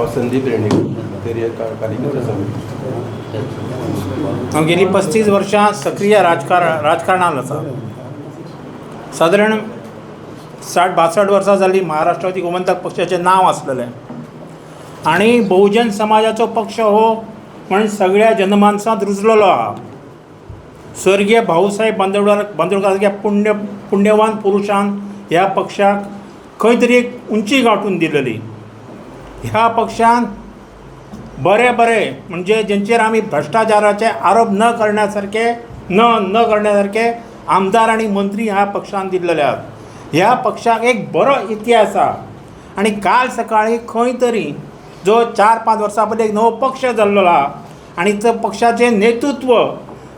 संदीप रेणेकर कार्यकर्ता हांव गेली 35 वर्सां सक्रीय राजकारणांत आसा. सादारण 60-62 वर्सां जालीं महाराष्ट्राची गोमंतक पक्षाचें नांव आसलेलें आनी बहुजन समाजाचो पक्ष हो म्हणून सगळ्या जनमानसांत रुजलेलो आहा. स्वर्गीय भाऊसाहेब बांदोडकर पुण्यवान पुरुषान ह्या पक्षाक खंय तरी एक उंची गांठून दिलेली. ह्या पक्षान बरे म्हणजे जेंचेर आमी भ्रश्टाचाराचे आरोप न करण्यासारखे आमदार आनी मंत्री ह्या पक्षान दिल्लेले आहात. ह्या पक्षाक एक बरो इतिहास आसा आनी काल सकाळीं खंय तरी जो 4-5 वर्सां पयलीं एक नवो पक्ष जाल्लो आहा आनी तो पक्षाचें नेतृत्व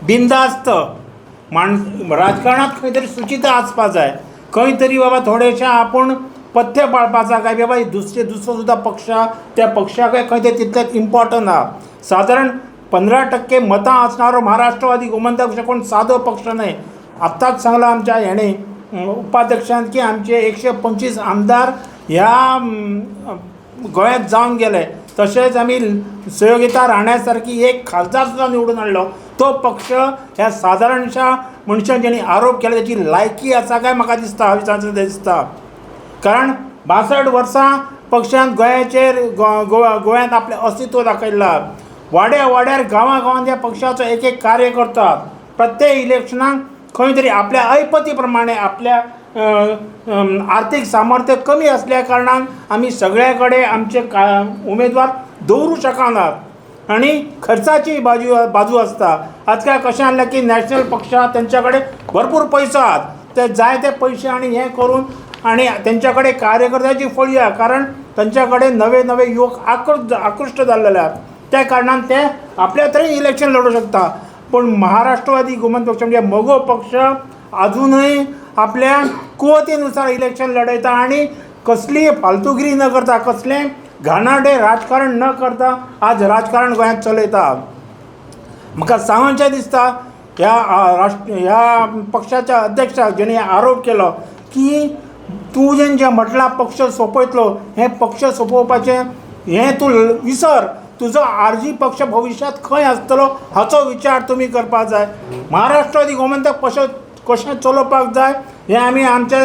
बिंदास्त राजकारणांत खंय तरी सुचिता आसपाक जाय. खंय तरी बाबा थोडेशें आपूण पथ्य पाळपाचा काय बाबा दुसरो सुद्दां पक्ष त्या पक्षाकय खंय तरी तितलेंच इम्पॉर्टंट आहा. सादारण 15% मतां असणारो महाराष्ट्रवादी गोमंतक पक्ष कोण सादो पक्ष न्हय. आत्ताच सांगला आमच्या उपाध्यक्षान की आमचे 125 आमदार ह्या गोंयांत जावन गेले. तशेंच आमी सहयोगिता राणे सारकी एक खासदार सुद्दां निवडून हाडलो. तो पक्ष ह्या सादारणशा मनशान जेणी आरोप केला त्याची लायकी आसा काय म्हाका दिसता दिसता. कारण 62 वर्सां पक्षान गोंयांत आपलें अस्तित्व दाखयलां. वाड्यार गांवांत ह्या पक्षाचो एक कार्यकर्ता प्रत्येक इलेक्शनाक खंय तरी आपल्या ऐपती प्रमाणे आपल्या आर्थीक सामर्थ्य कमी असल्या कारणान आमी सगळ्या कडेन आमचे उमेदवार दवरूं शकनात आनी खर्चाची बाजू आसता. आजकाल कशें जालें की नॅशनल पक्ष तेंच्या कडेन भरपूर पयसो आहात. ते जाय ते पयशे आनी हें करून आनी तेंच्या कडेन कार्यकर्त्याची फळी आहा. कारण तेंच्या कडेन नवे युवक आकृश्ट जाल्लेले आहात. त्या कारणान ते आपल्या तरी इलेक्शन लडोवंक शकता. पण महाराष्ट्रवादी गोमंतक पक्ष म्हणजे मगो पक्ष अजूनय आपल्या कुवतीनुसार इलेक्शन लढयता आनी कसली फालतूगिरी न करता कसलें घाणारडें राजकारण न करता आज राजकारण गोंयांत चलयता. म्हाका सांगचें दिसता ह्या पक्षाच्या अध्यक्षाक जेणे आरोप केलो की तुवें जें म्हटलां पक्ष सोंपयतलो हें पक्ष सोंपोवपाचें हें तूं विसर. तुजो आरजी पक्ष भविश्यांत खंय आसतलो हाचो विचार तुमी करपाक जाय. महाराष्ट्रवादी गोमंतक पक्ष कशें चलोवपाक जाय हें आमी आमचे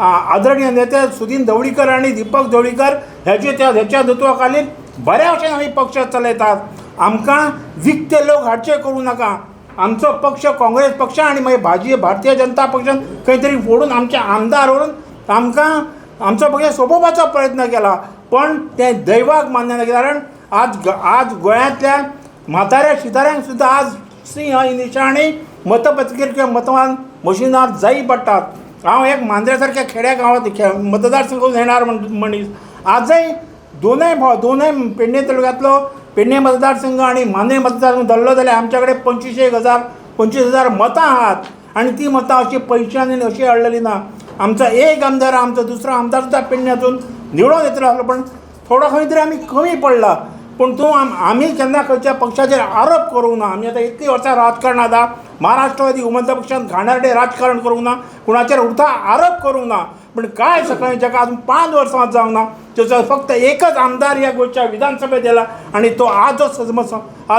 आदरणीय नेते सुदीन ढवळीकर आनी दीपक ढवळीकर हेच्या नेतृत्वा खाली बऱ्या भशेन आमी पक्ष चलयतात. आमकां विकते लोक हाडचे करूं नाका. आमचो पक्ष काँग्रेस पक्ष आनी मागीर भारतीय जनता पक्षान खंय तरी फोडून आमचे आमदार व्हरून आमकां आमचो पक्ष सोंपोवपाचो प्रयत्न केला. पण तें दैवाक मान्य ना. कारण आज गोंयांतल्या म्हाताऱ्या शिताऱ्यांक सुद्दां आज सिंह निशाणी मतपत्रिकेर किंवा मतदान मशिनार जायी पडटात. हांव एक मांद्रे सारख्या खेड्या गांवांत मतदारसंघांत येणार मनीस. आजय दोनय पेडणे तालुक्यांतलो पेडणे मतदारसंघ आनी मांद्रे मतदारसंघ धरलो जाल्यार आमच्या कडेन 25,000 मतां आहात आनी ती मतां अशी पयशांनी अशी हाडलेली ना. आमचो एक आमदार आमचो दुसरो आमदार सुद्दां पेडण्यातून निवडून येतलो आसलो पण थोडो खंय तरी आमी कमी पडला. पूण आमी केन्ना खंयच्या पक्षाचेर आरोप करूंक ना. आमी आतां इतलीं वर्सां राजकारणांत आहा. महाराष्ट्रवादी गोमंतक पक्षान घाणारडें राजकारण करूंक ना. कुणाचेर उरता आरोप करूंक ना. पण काय सकाळीं जाका अजून 5 वर्सां जावंक ना तेचो फक्त एकच आमदार ह्या गोंयच्या विधानसभेत येला आनी तो आज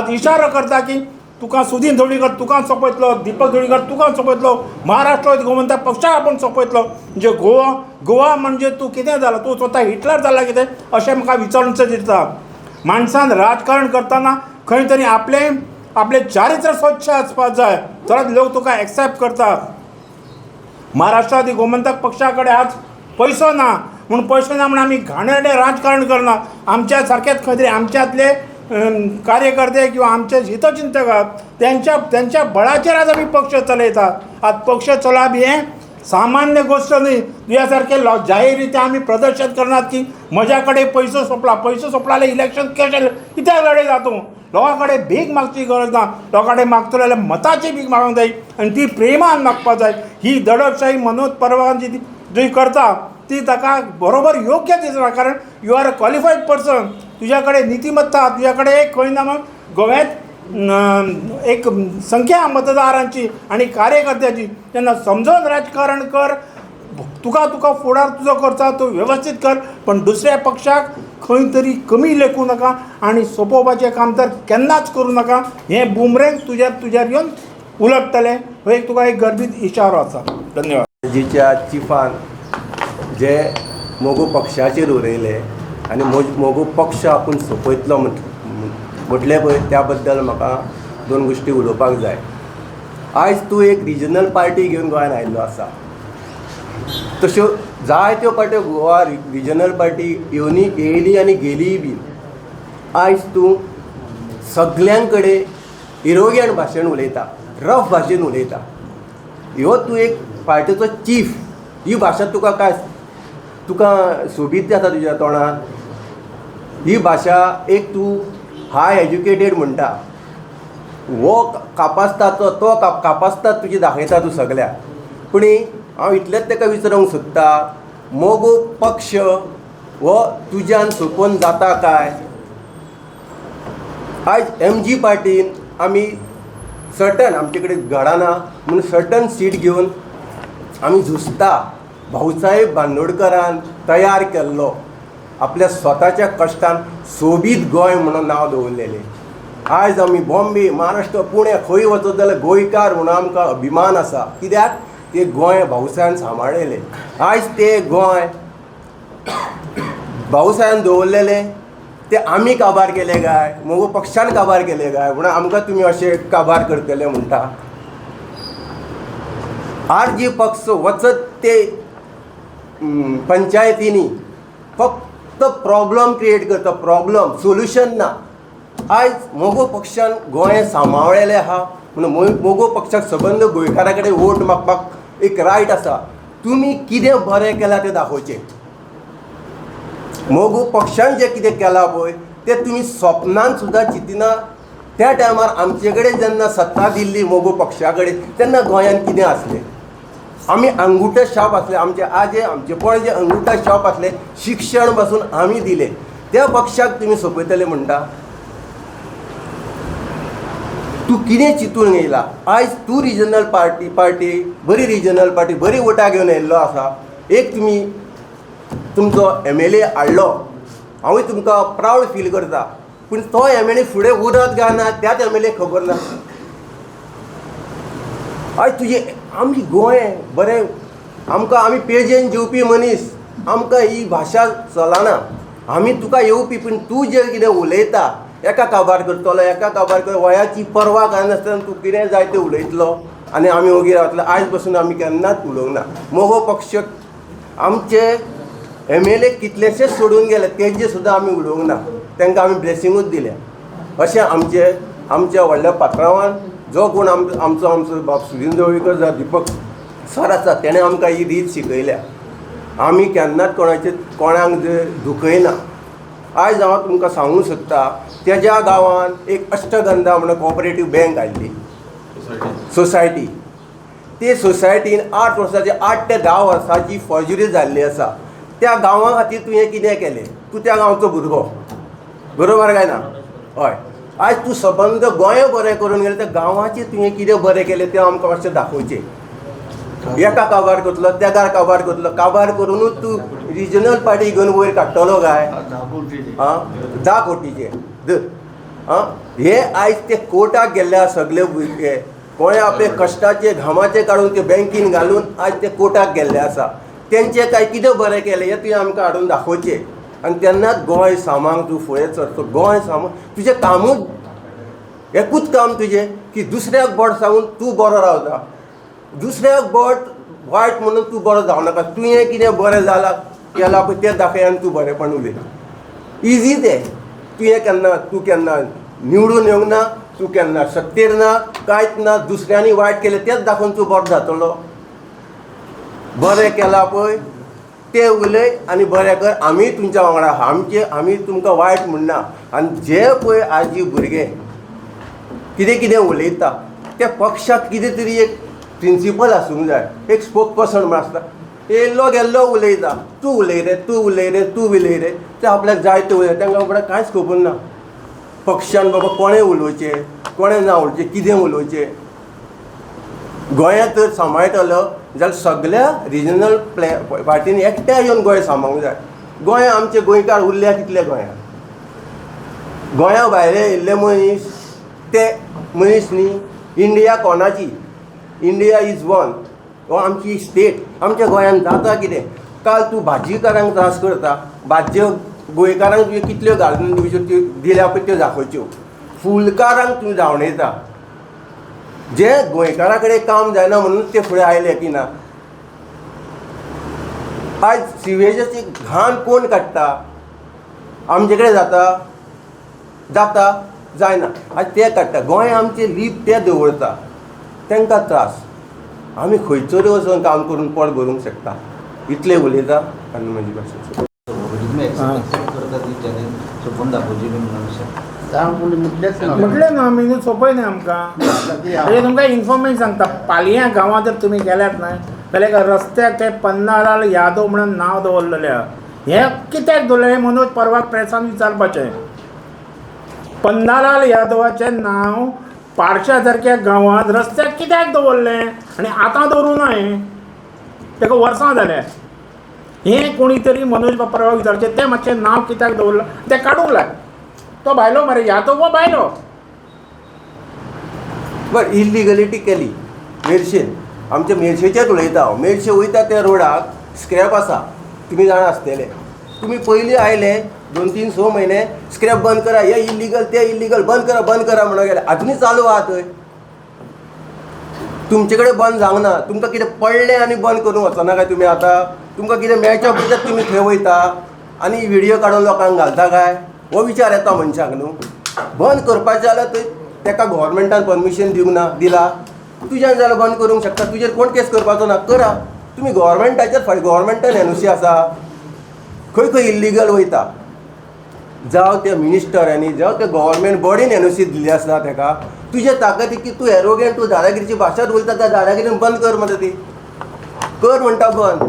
इशारो करता की तुका सुदीन ढवळीकर तुका सोंपयतलो, दीपक ढवळीकर तुका सोंपयतलो, महाराष्ट्रवादी गोमंतक पक्षाक आपूण सोंपयतलो. म्हणजे गोवा म्हणजे तूं कितें जाला, तूं स्वता हिटलर जाला कितें अशें म्हाका विचारूंक दिसता. माणसान राजकारण करतना खंय तरी आपले चारित्र स्वच्छ आसपाक जाय तरच लोक तुका एक्सेप्ट करतात. महाराष्ट्रवादी गोमंतक पक्षा कडेन आज पयसो ना म्हणून आमी घाणेरडें राजकारण करना. आमच्या सारकेच खंय तरी आमच्यातले कार्यकर्ते किंवा आमचे हितचिंतक त्यांच्या बळाचेर आज आमी पक्ष चलयतात. आज पक्ष चलोवप हें सामान्य गोष्ट न्ही. ह्या सारखे जाहीररित्या आमी प्रदर्शन करनात की म्हज्या कडेन पयसो सोंपला जाल्यार इलेक्शन कित्याक लडयता तूं. लोकां कडेन भीक मागची गरज ना. लोकां कडेन मागतलो जाल्यार मताची भीक मागूंक जाय आनी ती प्रेमान मागपाक जाय. ही दडपशाही मनोज परवान जी करता ती ताका बरोबर योग्य दिसना. कारण you are a qualified person. तुज्या कडेन नितिमत्ता तुज्या कडेन एक खंय ना मग गोव्यात एक संख्या मतदारांची आणि कार्यकर्त्याची त्यांना समजून राजकारण कर. तुका फुडार तुझो करता तूं व्यवस्थित कर. पण दुसऱ्या पक्षाक खंय तरी कमी लेखूं नाका आनी सोंपोवपाचें काम तर केन्नाच करूं नाका. हें बुमरेंग तुज्यार येवन उलटतलें. हो एक तुका एक गर्बीत इशारो आसा. धन्यवाद. जीच्या चिफान जे मोगो पक्षाचेर उरयले आनी मोगो पक्ष आपूण सोंपयतलो म्हटलें पळय त्या बद्दल म्हाका 2 गोश्टी उलोवपाक जाय. आयज तूं एक रिजनल पार्टी घेवन गोंयांत आयिल्लो आसा. तश्यो जायत्यो पार्ट्यो गोवा रिजनल पार्टी येयली आनी गेलीय बी. आयज तूं सगळ्यां कडेन इरोगंट भाशेन उलयता, रफ भाशेन उलयता. ह्यो तूं एक पार्टीचो चीफ. ही भाशा तुका सोबीत जाता तुज्या तोंडार? ही भाशा एक तूं हाय एज्युकेटेड म्हणटा, वो कापासता तो कापासता तुजी दाखयता तूं सगळ्याक. पूण हांव इतलेंच ताका विचारूंक सोदता, मोगो पक्ष हो तुज्यान सोंपोवन जाता काय? आयज MG पार्टीन आमी सर्टन आमचे कडेन घडना म्हणून सर्टन सीट घेवन आमी झुजता. भाऊसाहेब बांदोडकरान तयार केल्लो आपल्या स्वताच्या कश्टान सोबीत गोंय म्हणून नांव दवरलेलें. आयज आमी बॉम्बे, महाराष्ट्र, पुणे खंय वचत जाल्यार गोंयकार म्हणून आमकां अभिमान आसा. कित्याक? ते गोंय भाऊसाहेबान सांबाळलेलें. आयज ते गोंय भाऊसाहेबान दवरलेलें ते आमी काबार केले काय, मोगो पक्षान काबार केले काय म्हणून आमकां तुमी अशें काबार करतले म्हणटा. RG पक्ष वचत ते पंचायतींनी फक्त प्रॉब्लम क्रिएट करता. प्रॉब्लम सोल्युशन ना. आयज मोगो पक्षान गोंय सांबाळलेलें आहा म्हणून मोगो पक्षाक सबंद गोंयकारा कडेन वोट मागपाक एक रायट आसा. तुमी कितें बरें केलां तें दाखोवचें. मोगो पक्षान जें कितें केलां पळय तें तुमी स्वप्नान सुद्दां चिंतिना. त्या टायमार आमचे कडेन जेन्ना सत्ता दिल्ली मोगो पक्षा कडेन तेन्ना गोंयांत कितें आसलें? आमी अंगुठा शॉप आसले, आमचे पणजे अंगुठा शॉप आसले. शिक्षण पासून आमी दिले. त्या पक्षाक तुमी सोंपयतले म्हणटा. तूं कितें चिंतून येयला? आयज तूं रिजनल पार्टी बरी रिजनल पार्टी बरी वोटां घेवन येयल्लो आसा. एक तुमी तुमचो MLA हाडलो, हांवूय तुमकां प्रावड फील करता. पूण तो MLA फुडें उरत काय ना त्याच MLA खबर ना. आयज तुजें आमी गोंय बरें आमी पेजेन जेवपी मनीस, आमकां ही भाशा चलना. आमी तुका येवपी, पूण तूं जें कितें उलयता एका काबार करतलो, एका काबार कर, वयाची पर्वा कांयनासतना तूं कितें जाय तें उलयतलो आनी आमी ओगी रावतले. आयज पासून आमी केन्नाच उलोवंक ना. मोगो पक्ष आमचे MLA कितलेशेच सोडून गेले, तेजे सुद्दां आमी उलोवंक ना. तांकां आमी ब्लेसिंगूच दिल्या. अशें आमच्या व्हडल्या पात्रांवान जो कोण आमचो बाब सुदीन जवळीकर जावं दीपक सर आसा तेणें आमकां ही रीत शिकयल्या. आमी केन्नाच कोणाक दुखयना. आयज हांव तुमकां सांगूंक सोदता, तेज्या गांवान एक अष्टगंधा म्हणून कॉपरेटीव बँक आयिल्ली सोसायटी. ते सोसायटीन 8 वर्सांची 8 ते 10 वर्सांची फॉर्जरी जाल्ली आसा. त्या गांवा खातीर तुवें कितें केलें? तूं त्या गांवचो भुरगो, बरोबर काय ना? हय. आयज तूं सबंद गोंय बरें करून गेलें, त्या गांवाचें तुवें कितें बरें केलें तें आमकां मातशें दाखोवचें. एका काबार करतलो, तेका काबार करतलो, काबार करूनच तूं रिजनल पार्टी घेवन वयर काडटलो काय? 10 कोटीचे हे आयज ते कोर्टाक गेल्ले सगळे भुरगे कोणे आपले कश्टाचे घामाचे काडून ते बँकीन घालून आयज ते कोर्टाक गेल्ले आसा. तेंचें काय कितें बरें केलें हें तुवें आमकां हाडून दाखोवचें. आनी तेन्नाच गोंय सामांक तूं फुडें सरतो. गोंय सामांक तुजें कामूच एकूच काम तुजें की दुसऱ्याक बोट सांगून तूं बरो रावता. दुसऱ्याक बोट वायट म्हणून तूं बरो जावनाका. तुवें कितें बरें जालां केलां पळय तें दाखय आनी तूं बरेंपण उलय. इजी तें. तूं केन्ना निवडून येवंक ना, तूं केन्ना सत्तेर ना, कांयच ना. दुसऱ्यांनी वायट केलें तेंच दाखोवन तूं बरो जातलो. बरें केलां पळय तें उलय आनी बरें कर. आमी तुमच्या वांगडा आमी तुमकां वायट म्हणना. आनी जे पळय आजी भुरगे कितें उलयता त्या पक्षाक कितें तरी एक प्रिंसिपल आसूंक जाय. एक स्पोक पर्सन म्हण आसता, येयल्लो गेल्लो उलयता. तूं उलय रे ते आपल्याक जाय तें उलय. तांकां बाबा कांयच खबर ना पक्षान बाबा कोणें उलोवचें, कोणें ना उलोवचें, कितें उलोवचें. गोंयांत तर सांबाळटलो जाल्यार सगळ्या रिजनल पार्टींनी एकट्या येवन गोंय सांबाळूंक जाय. गोंया आमचे गोंयकार उरल्या कितले गोंया भायले येयल्ले मनीस ते मनीस न्ही इंडिया कोणाची इंडिया इज वन हो आमची स्टेट आमच्या गोंयान जाता कितें काल तूं भाजीकारांक त्रास करता भाज्यो गोंयकारांक तुवें कितल्यो घालून दिल्या पळय त्यो दाखोवच्यो फुलकारांक तूं धांवडयता जे गोंयकारा कडेन काम जायना म्हणून ते फुडें आयले की ना आज सिवेजाची घाण कोण काडटा आमचे कडेन जाता जायना आज ते काडटा गोंय आमचे लीप ते दवरता तांकां त्रास आमी खंयचोय वचून काम करून पोट भरूंक शकता इतले उलयता आनी म्हजी भाशा म्हटलें ना आमी सोंपय न्ही आमकां तुमकां इन्फॉर्मेशन सांगता पालया गांवांत जर तुमी गेल्यात न्हय जाल्यार रस्त्याक ते पन्नालाल यादव म्हणून नांव दवरलेलें हें कित्याक दवरलें मनोज परवाक प्रेसान विचारपाचें पन्नालाल यादवाचें नांव पारशा सारक्या गांवांत रस्त्याक कित्याक दवरलें आनी आतां दवरूं न्हय ताका वर्सां जाल्या हें कोणी तरी मनोज परवाक विचारचें तें मातशें नांव कित्याक दवरलां तें काडूंक लाय तो भायलो मरे यादव वो भायलो बट इलिगलिटी केली मेर्शेन आमच्या मेर्शेचेच उलयता हांव मेर्शे वयता त्या रोडाक स्क्रॅप आसा तुमी जाणा आसतले तुमी पयलीं आयले 2-3-6 म्हयने स्क्रॅप बंद करा हे इलिगल ते इलिगल बंद करा म्हणून गेले आजुनूय चालू आहा थंय तुमचे कडेन बंद जावंक ना तुमकां कितें पडलें आनी बंद करूंक वचना काय तुमी आतां तुमकां कितें मेळच्या पयलींच तुमी थंय वयता आनी व्हिडियो काडून लोकांक घालता काय हो विचार येता मनशाक न्हू बंद करपाचें जाल्यार थंय ताका गव्हर्मेंटान परमिशन दिवंक ना दिला तुज्यान जाल्यार बंद करूंक शकता तुजेर कोण केस करपाचो ना करा तुमी गव्हर्मेंटाचेर गव्हर्मेंटान एनओसी आसा खंय खंय इल्लिगल वयता जावं त्या मिनिस्टरांनी जावं त्या गव्हर्मेंट बॉडीन एनओसी दिल्ली आसता ताका तुजे ताकद की तूं एरोगेंट तूं दादागिरीची भाशा उलयता त्या दादागिरीन बंद कर म्हणटा ती कर म्हणटा बंद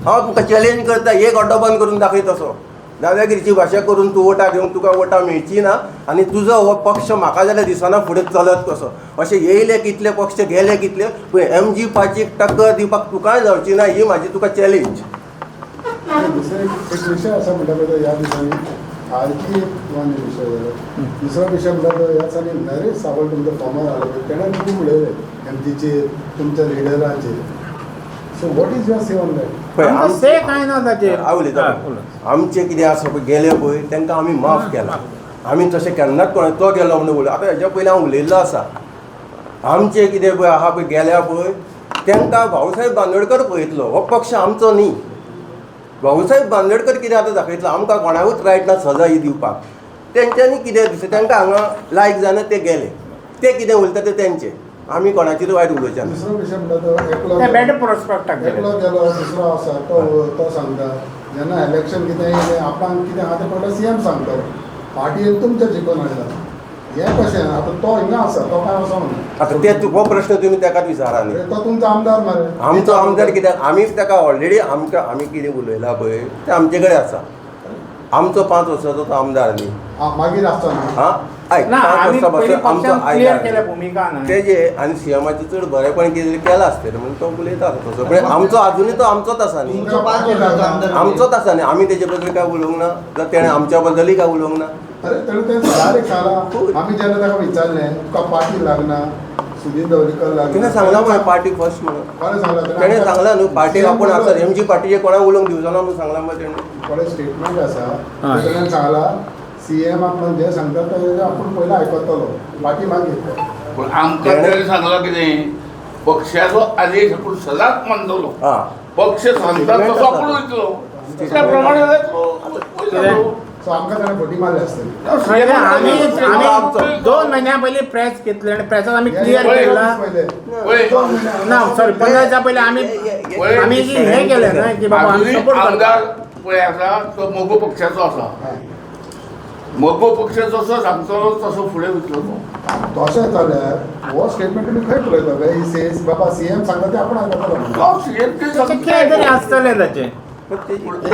हांव तुमकां चॅलेंज करता एक अड्डो बंद करून दाखय तसो दादागिरीची भाशा करून तूं वोटां घेवन तुका वोटां मेळची ना आनी तुजो हो पक्ष म्हाका जाल्यार दिसना फुडें चलत कसो अशें येयले कितले पक्ष गेले कितले पूण MG पाचीक टक्कर दिवपाक तुकाय जावची ना ही म्हाजी तुका चॅलेंज दुसरे एक विषय असा म्हटलं या दिसांनी आणखी एक विषय झाला दुसरा विषय म्हटलं या दिसांनी नरेश सावळ तुमचं फॉर्मर आलं तेणें खूप उलयले MGचेर तुमच्या लिडराचेर so what is your say on that say कांय ना ताचेर उलयता आमचे कितें आसा पळय गेले पळय तांकां आमी माफ केला आमी तशें केन्नाच कोणा तो गेलो म्हणून उलय आतां हेच्या पयलीं हांव उलयल्लो आसा आमचे कितें पळय आहा पळय गेल्या पळय तांकां भाऊसाहेब बांदोडकर पळयतलो हो पक्ष आमचो न्ही भाऊसाहेब बांदोडकर कितें आतां दाखयतलो आमकां कोणाकूच रायट ना सजा ही दिवपाक तेंच्यांनी कितें दिसता तांकां हांगा लायक जाना ते गेले ते कितें उलयता ते तेंचे आमी कोणाचेर वायट उलोवचे ना दुसरो विषय म्हणटा ते बॅड प्रोस्पेक्टाक एकलो गेलो दुसरो आसा तो सांगता जेन्ना इलेक्शन कितें येयलें आपणाक कितें आहा तें पयलें CM सांगता पार्टीन तुमच्या जिखून आयला हें कशें आतां तो हिंगा आसा तो काय वचोंक ना आतां ते हो प्रश्न तुमी ताकाच विचारा न्ही तो तुमचो आमदार मरे आमचो आमदार कित्याक आमीच ताका ऑलरेडी आमी कितें उलयला पळय तें आमचे कडेन आसा आमचो 5 वर्साचो तो आमदार न्ही मागीर आसता न्ही हां आयक ना 5 आमी वर्सां पयलीं पासून आमचो पक्षान क्लियर केल्या आयदार भुमिका ना तेजे आनी CMाचे चड बरेपण कितें केलां आसतलें म्हणून तो उलयता तसो पण आमचो आजुनूय तो आमचोच आसा न्ही तुमचो 5 वर्साचो आमदार आमचोच आसा न्ही आमी तेजे बद्दल काय उलोवंक ना जाल्यार तेणें आमच्या बद्दलय काय उलोवंक ना अरे तेणें डायरेक्ट सांगलां आमी जेन्ना ताका विचारलें तुका पार्टी लागना सुनील दवरीकर लागना तिणें सांगला मरे पार्टी फर्स्ट म्हणून कोणें सांगलां तेणें सांगला न्हू पार्टी आपूण आसा MG पार्टीचे कोणाक उलोवंक दिवचो ना म्हणून सांगला मरे तेणें कोणें स्टेटमेंट आसा तेणें सांगलां CM आपण जे सांगता ते आपण पयलीं आयकतलो पार्टी मागीर पण आमकां तेणें सांगलां कितें पक्षाचो आदेश आपूण सदांच मानतलो हां पक्ष सांगता तसो आपूण वयतलो त्या प्रमाणे जातलो सो आमकां ताणें फटी मारली आसतली आमी 2 म्हयन्या पयलीं प्रेस घेतली आनी प्रेसात आमी क्लियर केला ना सॉरी 15 दिसा पयलीं आमी हें केलें ना की बाबा आमी सपोर्ट करता आमदार पळय आसा तो मोगो पक्षाचो आसा मोगो पक्ष जसो सांगतलो तसो फुडें वयतलो तो तशें जाल्यार हो स्टेटमेंट तुमी खंय पळयता ही सेज बाबा CM सांगता ते आपण आयकतलो तशें कितें तरी आसतलें ताचें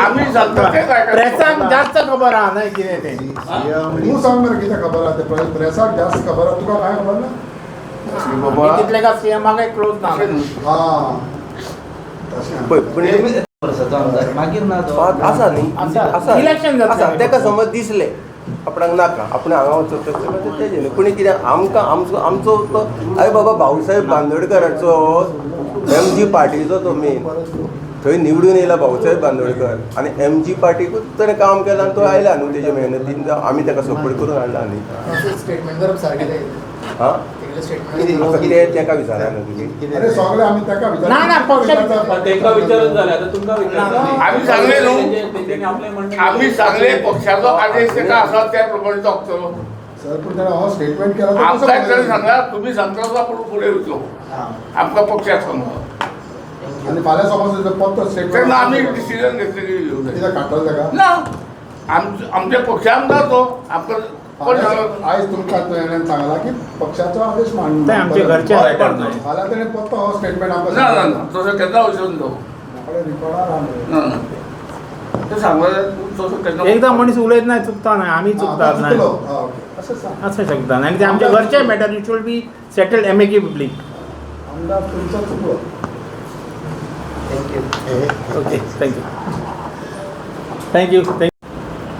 आमी सांगता तें काय प्रेसाक जास्त खबर आहा न्हय कितें तें तूं सांग मरे कितें खबर आहा ते प्रेसाक जास्त खबर आहा तुका कांय खबर ना बाबा तितले का CM क्लोज ना हां तशें पण वर्साचो आमदार मागीर ना तो आसा न्ही आसा Election जातलें. आसा ताका समज दिसलें आपणाक नाका आपण हांगा वचप तेजें न्ही पूण कित्याक आमकां आमचो तो आय बाबा भाऊसाहेब बांदोडकराचो MG पार्टीचो तो मेन थंय निवडून येयला भाऊसाहेब बांदोडकर आनी MG पार्टीकूच ताणें काम केलां आनी तो आयला न्हू तेजे मेहनतीन आमी ताका सपोर्ट करून हाडला न्ही स्टेटमेंट करप सारकें तें हां स्टेटमेंट तेका विचारा न्हू तुमी अरे सगळे आम्ही ताका ना, ना, पक्षाचा- तांकां विचारून जालें आतां तुमकां विचारता आम्ही सांगले न्हू आम्ही सांगले पक्षाचो आदेश ताका आसा त्या प्रमाणे तो वचलो सर पण त्याला हो स्टेटमेंट केला तर आमकां कसं एकट्याने सांगला तुम्ही सांगता तो आपण फुडें वयतलो आमकां पक्षाक सांगलो आणि फाल्यां समज पत्तो तेन्ना आमी स्टेटमेंट डिसिजन घेतलें की येवं जाय. कित्याक काडटलो ताका ना आमच्या पक्षा आमदार तो आमकां कोण सांगलो आयज तुमकां तुवें सांगला की पक्षाचो आदेश मांड ते आमचे घरचे हय, रायटर पण नाही. फाल्यां तेणें पत्तो हो स्टेटमेंट आमकां ना ना ना तसो केन्ना वचून तो रिकॉर्डार आहा ना ना ते सांगलें तसो केन्ना एकदा मनीस उलयत नाही चुकता नाही आम्ही चुकतात नाही असं सांग असं शकता आणि ते आमच्या घरचे matter it should be settled amicably. आमदार तुमचो चुकलो ओके थँक्यू थँक्यू थँक्यू.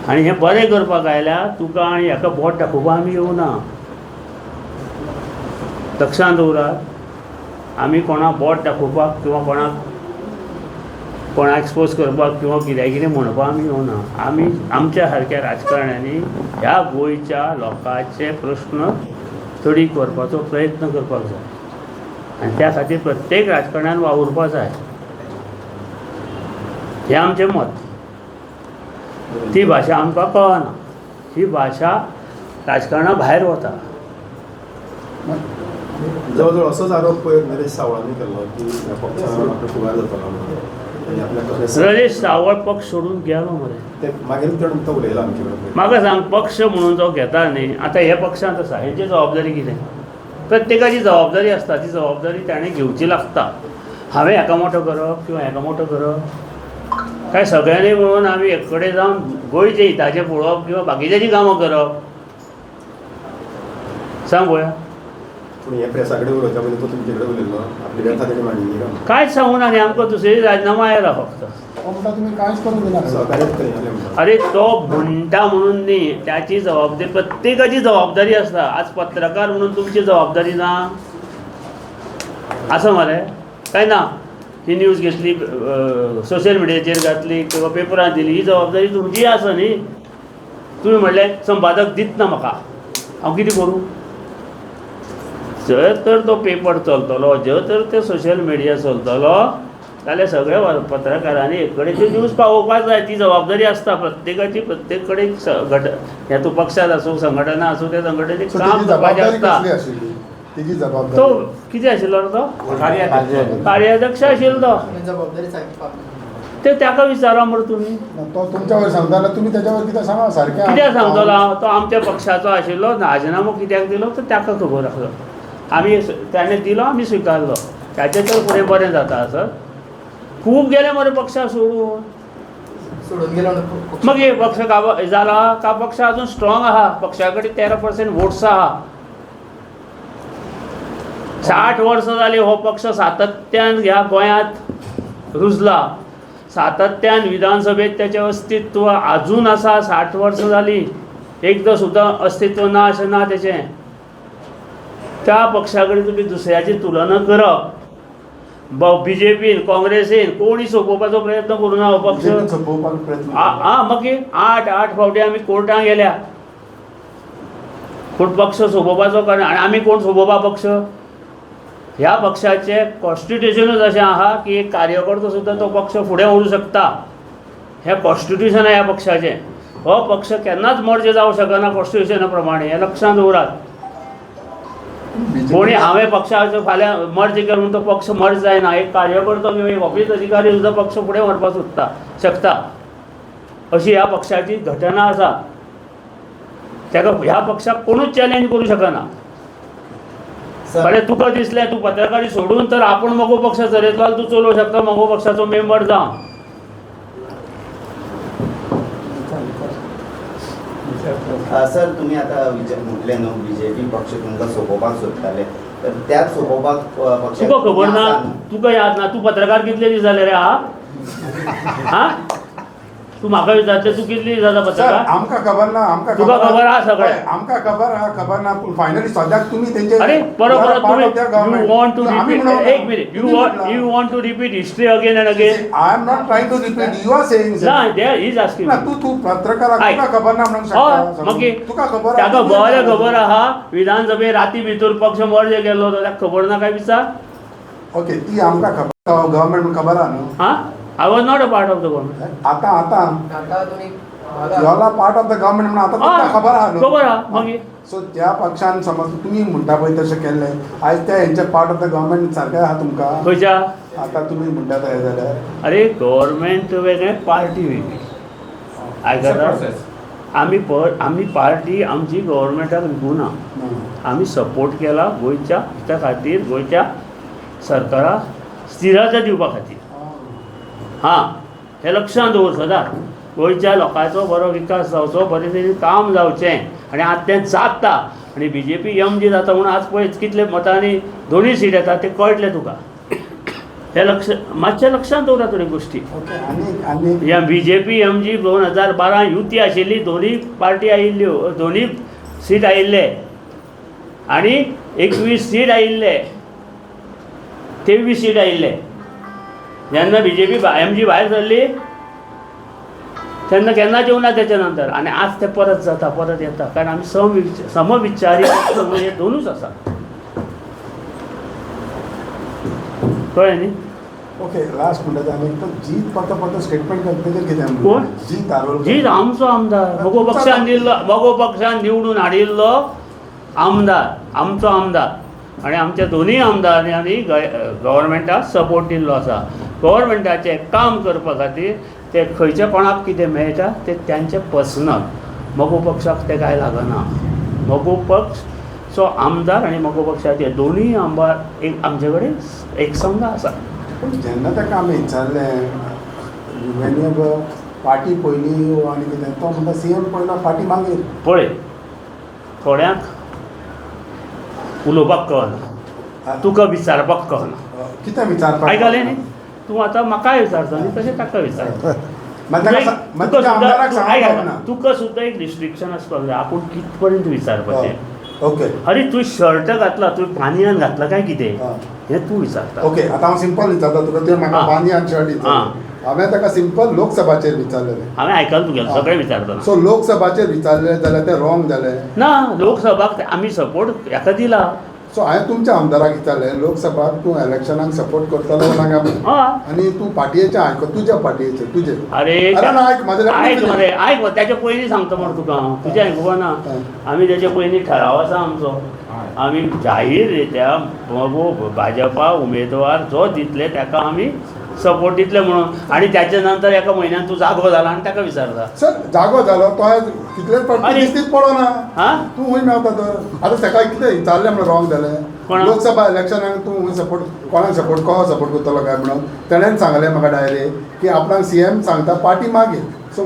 आनी हें बरें करपाक आयल्या तुका आनी हेका बोट दाखोवपाक आमी येवना. लक्षांत दवरात आमी कोणाक बोट दाखोवपाक किंवा कोणाक एक्सपोज करपाक किंवा कितें म्हणपाक आमी येवना. आमी आमच्या सारक्या राजकारण्यांनी ह्या गोंयच्या लोकांचे प्रश्न तडीक व्हरपाचो प्रयत्न करपाक जाय आनी त्या खातीर प्रत्येक राजकारण्यान वावुरपाक जाय हें आमचें मत. ती भाशा आमकां कळना ही भाशा राजकारणा भायर वता. जवळ असोच आरोप पयर नरेश सावळांनी केल्लो की ह्या पक्षान आपलो फुडार जातलो म्हणून आनी आपल्या कसले नरेश सावळ पक्ष सोडून गेलो मरे. ते मागीर तो उलयला आमचे कडेन म्हाका सांग पक्ष म्हणून जो घेता न्ही आतां हे पक्षांत आसा हेची जबाबदारी कितें. प्रत्येकाची जबाबदारी आसता ती जबाबदारी ताणें घेवची लागता. हांवें हेका मोठो करप किंवा हेका मोठो करप काय सगळ्यांनी म्हणून आमी एक कडेन जावन गोंयचे हिताचें पळोवप किंवा बाकीच्यांची कामां करप सांग पळोवया. पूण हे प्रेसा कडेन उलोवच्या पयलीं तो तुमचे कडेन उलयल्लो आपली व्यथा तेणी मांडली काय कांयच सांगून आनी आमकां दुसरी राजनामा आयला फक्त. हो म्हणटा तुमी कांयच करूंक दिना सहकार्यच करिना म्हणटा. अरे तो म्हणटा म्हणून न्ही त्याची जबाबदारी प्रत्येकाची जबाबदारी आसता. आज पत्रकार म्हणून तुमची जबाबदारी ना असं मरे काय ना. ही न्यूज घेतली सोशल मिडियाचेर घातली किंवा पेपरांत दिली ही जबाबदारी तुमची आसा न्ही. तुमी म्हणलें संपादक दितना म्हाका हांव कितें करूं. जर तर तो पेपर चलतलो जर तर ते सोशल मिडिया चलतलो जाल्यार सगळ्या पत्रकारांनी एक कडेन ती न्यूज पावोवपाक जाय. ती जबाबदारी आसता प्रत्येकाची. प्रत्येक कडेन हे तूं पक्षात आसूं संघटना आसूं त्या संघटनेक काम करपाचें आसता. तिची तो जबाबदारी कितें आशिल्लो रे तो कार्याध्यक्ष आशिल्लो तो. जबाबदारी सारकी पावना. ते ताका विचारा मरे तुमी तो तुमच्या वयर सांगता जाल्यार तुमी तेच्या वयर कितें सांगा सारकें कित्याक सांगतलो. तो आमच्या पक्षाचो आशिल्लो राजिनामो कित्याक दिलो तो ताका खबर आसलो. आमी त्याने दिलो आमी स्विकारलो. ताचें तर फुडें बरें जाता आसत. खूब गेले मरे पक्षा सोडून. सोडून गेलो मग हे पक्ष जाला का पक्ष अजून स्ट्रॉंग आहा. पक्षा कडेन 13% वोट्स आहा. 60 वर्सां जाली हो पक्ष सातत्यान ह्या गोंयांत रुजला. सातत्यान विधानसभेत त्याचें अस्तित्व अजून आसा. 60 वर्सां जाली एकदां सुद्दां अस्तित्व ना अशें ना तेचें. त्या पक्षा कडेन तुमी दुसऱ्याची तुलना करप. BJPन काँग्रेसीन कोणी सोंपोवपाचो प्रयत्न करूं ना हो पक्ष. सोपोवपाक प्रयत्न मागीर 8 फावटी आमी कोर्टांत गेल्या पूण पक्ष सोंपोवपाचो कारण आनी आमी कोण सोंपोवपा पक्ष. ह्या पक्षाचें कॉन्स्टिट्युशनूच अशें आहा की एक कार्यकर्तो सुद्दां तो पक्ष फुडें व्हरूंक शकता. हें कॉन्स्टिट्युशन ह्या पक्षाचें. हो पक्ष केन्नाच मर्ज जावंक शकना कॉन्स्टिट्युशना प्रमाणे. हें लक्षांत दवरात. कोणी हांवें पक्षाचो फाल्यां मर्ज केलो म्हणून तो पक्ष मर्ज जायना. एक कार्यकर्तो किंवा एक ऑफीस अधिकारी सुद्दां पक्ष फुडें व्हरपाक शकता अशी ह्या पक्षाची घटना आसा. ताका ह्या पक्षाक कोणूच चॅलेंज करूं शकना. अरे तुका दिसलें तूं पत्रकारी सोडून तर आपूण मगो पक्ष चलयतलो तूं चलोवंक शकता मगो पक्षाचो मेंबर जावन. सर तुम्ही आता म्हटले न्हू BJP पक्ष तुमकां सोंपोवपाक सोदताले तर त्याच सोंपोवपाक पक्ष तुका खबर ना तुका याद ना. तूं पत्रकार कितले दीस जाले रे आहा. हा तू म्हाका विचारता तू कितली जाता सर पत्ता आमकां खबर ना आमकां तुका खबर आहा सगळें? हय, आमकां खबर ना पूण फायनली सद्याक तुमी तेंचे अरे बरोबर तुम्ही यू वॉन्ट टू आमी रिपीट म्हणून एक minute you want to repeat history again and again I am not trying to repeat you are saying ना देयर इज आस्किंग ना तू पत्रकाराक आयक. तुका खबर ना म्हणून हय सांगता मागीर तुका खबर ताका बरें खबर आहा विधानसभेत राती भितर पक्ष मर्ज केल्लो तो ताका खबर ना काय विचार ओके ती आमकां खबर गव्हर्नमेंट खबर आहा न्हू हा I was not a part of the government आतां आता तुम्ही you are part of the government म्हणून आतां तुमकां खबर आहा न्हू खबर आहा मागीर सो ज्या पक्षान समज तुमी म्हणटा पळय तशें केल्लें आयज त्या हेंचे पार्ट ऑफ द गव्हर्नमेंट सारकें आहा तुमकां खंयच्या आतां तुमी म्हणटा हें जाल्यार अरे गव्हर्नमेंट वेगळें पार्टी वेगळी आयकता आमी पार्टी आमची गव्हर्नमेंटाक विकूना आमी सपोर्ट केला गोंयच्या हिता खातीर गोंयच्या सरकाराक स्थिरता दिवपा खातीर हां हें लक्षांत दवर सदांच गोंयच्या लोकांचो बरो विकास जावचो बरे तरेन काम जावचें आनी आज तें जाता आनी BJP MG जाता म्हणून आज पळय कितले मतांनी दोनूय सीट येता ते कळटलें तुका हे मातशें लक्षांत दवरा तुमी गोश्टी ओके आनी ह्या BJP MG 2012 युती आशिल्ली दोनूय पार्टी आयिल्ल्यो दोनूय सीट आयिल्ले आनी 21 सीट आयिल्ले 23 सीट आयिल्ले जेन्ना BJP MG भायर सरली तेन्ना केन्नाच येवना तेच्या नंतर आनी आज ते परत जाता परत येता कारण आमी समविचारी हे दोनूच आसा कळ्ळें न्ही ओके लास्ट म्हणटा आनी तो जीत पत्ता स्टेटमेंट तेजेर कितें कोण? जीत आरोल जी आमचो आमदार मगो पक्षान निवडून हाडिल्लो आमदार आमचो आमदार आनी आमच्या दोनूय आमदारांनी गव्हर्नमेंटाक सपोर्ट दिल्लो आसा गव्हर्नमेंटाचें काम करपा खातीर ते खंयच्या कोणाक कितें मेळटा ते त्यांचे पर्सनल मगो पक्षाक ते कांय लागना मगो पक्षचो आमदार आनी मगो पक्षाचे दोनूय आमदार एक आमचे कडेन एक संघ आसा पूण जेन्ना ताका आमी विचारलें वेन पार्टी पयली आनी कितें तो म्हणटा CM पयलो पार्टी मागीर पळय थोड्यांक उलोवपाक कळना तुका विचारपाक कळना कितें विचारपाक आयकलें न्ही तूं आतां म्हाकाय विचारता न्ही तशें ताका विचार तुका सुद्दां एक रिस्ट्रिक्शन आसपाक जाय आपूण कित पर्यंत विचारपाचें ओके अरे तूं शर्ट घातला तुवें पानयान घातला काय कितें हें तूं विचारता ओके आतां हांव सिंपल विचारता तुका तुवें म्हाका आं. बानियान शर्ट विचारलें हांवें ताका सिंपल लोकसभाचेर विचारलेलें हांवें आयकलां तुगेलें सगळें विचारतना सो लोकसभाचेर विचारलें जाल्यार तें रॉंग जालें ना लोकसभाक आमी सपोर्ट हाका दिला सो हांवें तुमच्या आमदाराक विचारलें लोकसभाक तूं इलेक्शनाक सपोर्ट करतलो नाका म्हणून हय आनी तूं पार्टयेचें आयक तुज्या पार्टयेचें तुजें अरे ना आयक म्हाजें आयक मरे आयक तेच्या पयलीं सांगता म्हण तुका हांव तुजें आयकुपा ना आमी तेच्या पयलीं ठराव आसा आमचो आमी जाहीररित्या भाजपा उमेदवार जो दितले ताका आमी सपोर्ट दितले म्हणून आनी त्याच्या नंतर एका म्हयन्यान तूं जागो जाला आनी ताका विचारता सर जागो जालो तो कितलेच आनी- पार्टी दिसतीच पडोना हा तूं हूंय मेवता तर आतां ताका कितें विचारलें म्हणून रॉंग जालें कोणाक? लोकसभा इलेक्शनाक तूं हूंय सपोर्ट कोणाक सपोर्ट कोहो सपोर्ट करतलो काय म्हणून तेणेन सांगलें म्हाका डायरेक्ट की आपणाक CM सांगता पार्टी मागीर सो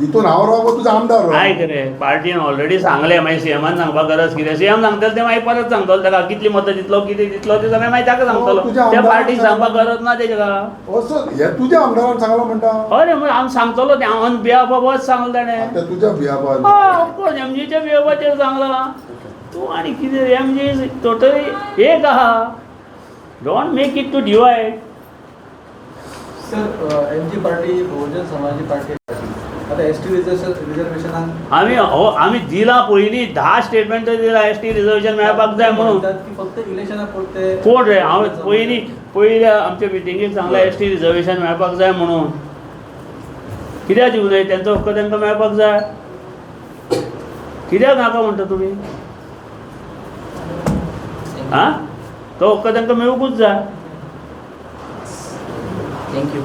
हितून हांव रॉंग तुजो आमदार रॉंग काय रे पार्टीन ऑलरेडी सांगलें मागीर CMान सांगपाक गरज कितें CM सांगतले ते मागीर परत सांगतलो ताका कितली मतां दितलो कितें दितलो ते सगळें मागीर ताका सांगतलो तुज्या त्या आमदाराक पार्टीक सांगपाक गरज ना तेका असो हे तुज्या आमदारान सांगलो म्हणटा हय रे हांव सांगतलो ते ऑन बिहाफ ऑफ सांगलो ताणें ते तुज्या बियाबान ऑफकोर्स MGच्या बिहाफाचेर सांगलां तूं आनी कितें MG टोटली एक आहा don't make it to divide sir MG party Bahujan समाजी पार्टी आता ST रिझर्वेशनाक आमी दिला पयलीं 10 स्टेटमेंट दिला ST रिजर्वेशन मेळपाक जाय म्हणून की फक्त इलेक्शनाक पुरते कोण रे हांव पयलीं आमच्या मिटिंगेक सांगलां ST रिजर्वेशन मेळपाक जाय म्हणून कित्याक दिवं जाय तेंचो हक्क तांकां मेळपाक जाय कित्याक नाका म्हणटा तुमी हां तो हक्क तांकां मेळूंकूच जाय थँक्यू